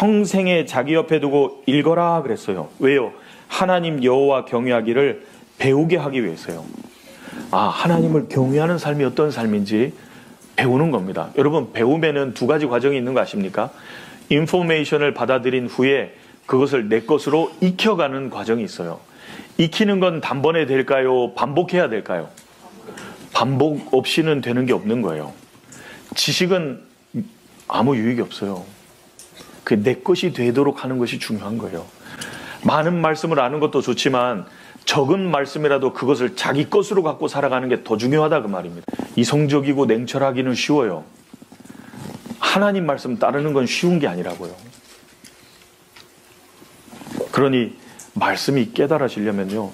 평생에 자기 옆에 두고 읽어라 그랬어요. 왜요? 하나님 여호와 경외하기를 배우게 하기 위해서요. 하나님을 경외하는 삶이 어떤 삶인지 배우는 겁니다. 여러분, 배우면은 두 가지 과정이 있는 거 아십니까? 인포메이션을 받아들인 후에 그것을 내 것으로 익혀가는 과정이 있어요. 익히는 건 단번에 될까요? 반복해야 될까요? 반복 없이는 되는 게 없는 거예요. 지식은 아무 유익이 없어요. 그 내 것이 되도록 하는 것이 중요한 거예요. 많은 말씀을 아는 것도 좋지만 적은 말씀이라도 그것을 자기 것으로 갖고 살아가는 게 더 중요하다 그 말입니다. 이성적이고 냉철하기는 쉬워요. 하나님 말씀 따르는 건 쉬운 게 아니라고요. 그러니 말씀이 깨달아지려면요,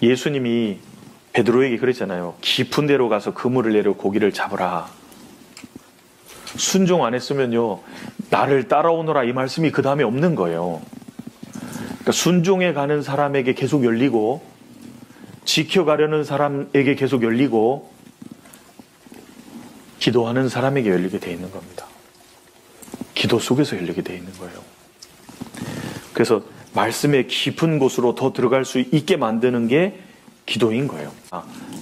예수님이 베드로에게 그랬잖아요. 깊은 데로 가서 그물을 내려 고기를 잡으라. 순종 안 했으면요, 나를 따라오너라 이 말씀이 그 다음에 없는 거예요. 그러니까 순종해 가는 사람에게 계속 열리고, 지켜가려는 사람에게 계속 열리고, 기도하는 사람에게 열리게 돼 있는 겁니다. 기도 속에서 열리게 돼 있는 거예요. 그래서 말씀의 깊은 곳으로 더 들어갈 수 있게 만드는 게 기도인 거예요.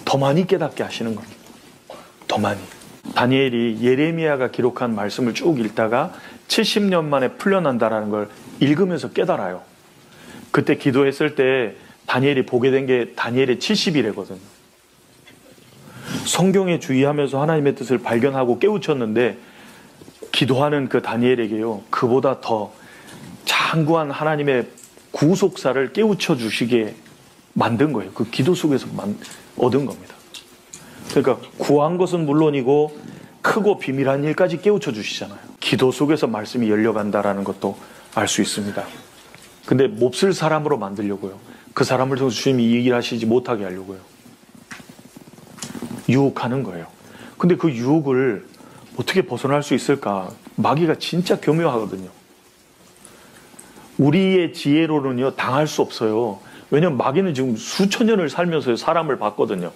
더 많이 깨닫게 하시는 겁니다. 더 많이. 다니엘이 예레미야가 기록한 말씀을 쭉 읽다가 70년 만에 풀려난다라는 걸 읽으면서 깨달아요. 그때 기도했을 때 다니엘이 보게 된 게 다니엘의 70이래거든요. 성경에 주의하면서 하나님의 뜻을 발견하고 깨우쳤는데, 기도하는 그 다니엘에게요, 그보다 더 장구한 하나님의 구속사를 깨우쳐 주시게 만든 거예요. 그 기도 속에서 얻은 겁니다. 그러니까 구한 것은 물론이고 크고 비밀한 일까지 깨우쳐 주시잖아요. 기도 속에서 말씀이 열려간다라는 것도 알 수 있습니다. 근데 몹쓸 사람으로 만들려고요. 그 사람을 통해서 주님이 이 일을 하시지 못하게 하려고요. 유혹하는 거예요. 근데 그 유혹을 어떻게 벗어날 수 있을까? 마귀가 진짜 교묘하거든요. 우리의 지혜로는요, 당할 수 없어요. 왜냐면 마귀는 지금 수천 년을 살면서 사람을 봤거든요.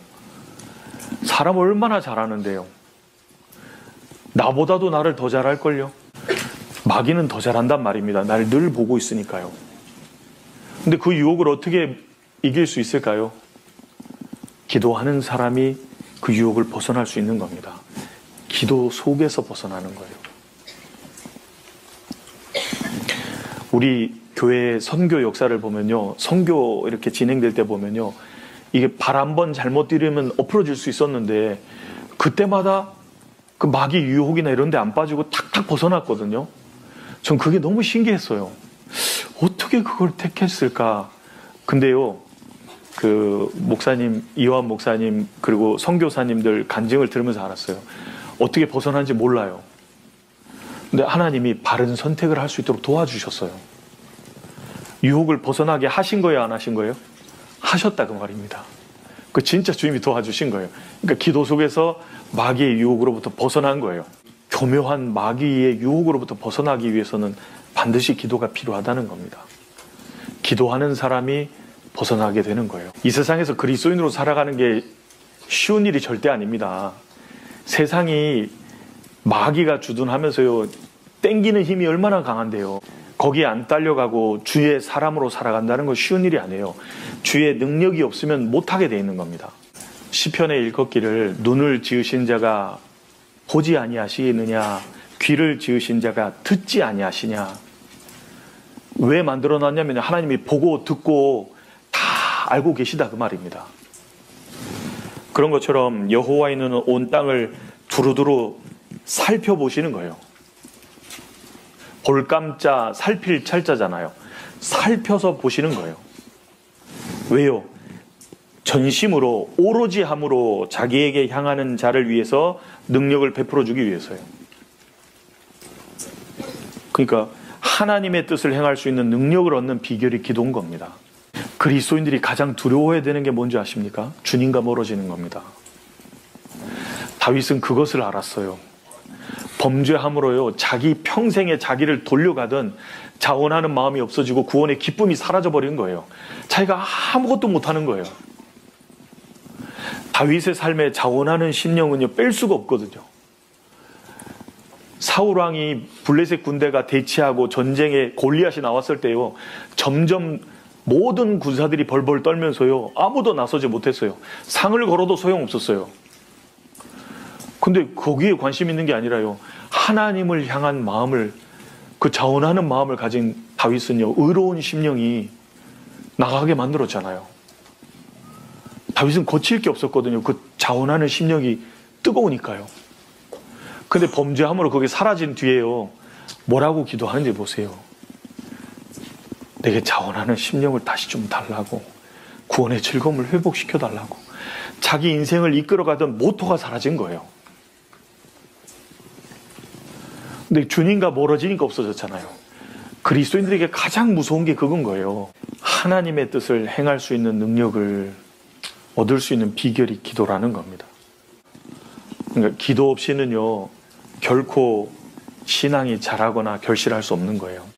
사람 얼마나 잘하는데요. 나보다도 나를 더 잘할걸요. 마귀는 더 잘한단 말입니다. 나를 늘 보고 있으니까요. 근데 그 유혹을 어떻게 이길 수 있을까요? 기도하는 사람이 그 유혹을 벗어날 수 있는 겁니다. 기도 속에서 벗어나는 거예요. 우리 교회의 선교 역사를 보면요, 선교 이렇게 진행될 때 보면요, 이게 발 한 번 잘못 들이면 엎어질 수 있었는데, 그때마다 그 마귀 유혹이나 이런 데 안 빠지고 탁탁 벗어났거든요. 전 그게 너무 신기했어요. 어떻게 그걸 택했을까? 근데요, 그 목사님, 이완 목사님, 그리고 선교사님들 간증을 들으면서 알았어요. 어떻게 벗어난지 몰라요. 근데 하나님이 바른 선택을 할 수 있도록 도와주셨어요. 유혹을 벗어나게 하신 거예요, 안 하신 거예요? 하셨다 그 말입니다. 그 진짜 주님이 도와주신 거예요. 그러니까 기도 속에서 마귀의 유혹으로부터 벗어난 거예요. 교묘한 마귀의 유혹으로부터 벗어나기 위해서는 반드시 기도가 필요하다는 겁니다. 기도하는 사람이 벗어나게 되는 거예요. 이 세상에서 그리스도인으로 살아가는 게 쉬운 일이 절대 아닙니다. 세상이 마귀가 주둔하면서요, 땡기는 힘이 얼마나 강한데요. 거기에 안 딸려가고 주의 사람으로 살아간다는 건 쉬운 일이 아니에요. 주의 능력이 없으면 못하게 돼 있는 겁니다. 시편에 읽었기를 눈을 지으신 자가 보지 아니하시느냐, 귀를 지으신 자가 듣지 아니하시냐. 왜 만들어놨냐면 하나님이 보고 듣고 다 알고 계시다 그 말입니다. 그런 것처럼 여호와인은 온 땅을 두루두루 살펴보시는 거예요. 볼감자 살필 찰자잖아요. 살펴서 보시는 거예요. 왜요? 전심으로 오로지 함으로 자기에게 향하는 자를 위해서 능력을 베풀어 주기 위해서요. 그러니까 하나님의 뜻을 행할 수 있는 능력을 얻는 비결이 기도인 겁니다. 그리스도인들이 가장 두려워해야 되는 게 뭔지 아십니까? 주님과 멀어지는 겁니다. 다윗은 그것을 알았어요. 범죄함으로요, 자기 평생에 자기를 돌려가던 자원하는 마음이 없어지고 구원의 기쁨이 사라져버리는 거예요. 자기가 아무것도 못하는 거예요. 다윗의 삶에 자원하는 심령은요, 뺄 수가 없거든요. 사울 왕이 블레셋 군대가 대치하고 전쟁에 골리앗이 나왔을 때요, 점점 모든 군사들이 벌벌 떨면서요, 아무도 나서지 못했어요. 상을 걸어도 소용없었어요. 근데 거기에 관심 있는 게 아니라요, 하나님을 향한 마음을, 그 자원하는 마음을 가진 다윗은요, 의로운 심령이 나가게 만들었잖아요. 다윗은 거칠 게 없었거든요. 그 자원하는 심령이 뜨거우니까요. 근데 범죄함으로 그게 사라진 뒤에요, 뭐라고 기도하는지 보세요. 내게 자원하는 심령을 다시 좀 달라고, 구원의 즐거움을 회복시켜 달라고. 자기 인생을 이끌어가던 모토가 사라진 거예요. 근데 주님과 멀어지니까 없어졌잖아요. 그리스도인들에게 가장 무서운 게 그건 거예요. 하나님의 뜻을 행할 수 있는 능력을 얻을 수 있는 비결이 기도라는 겁니다. 그러니까 기도 없이는요, 결코 신앙이 자라거나 결실할 수 없는 거예요.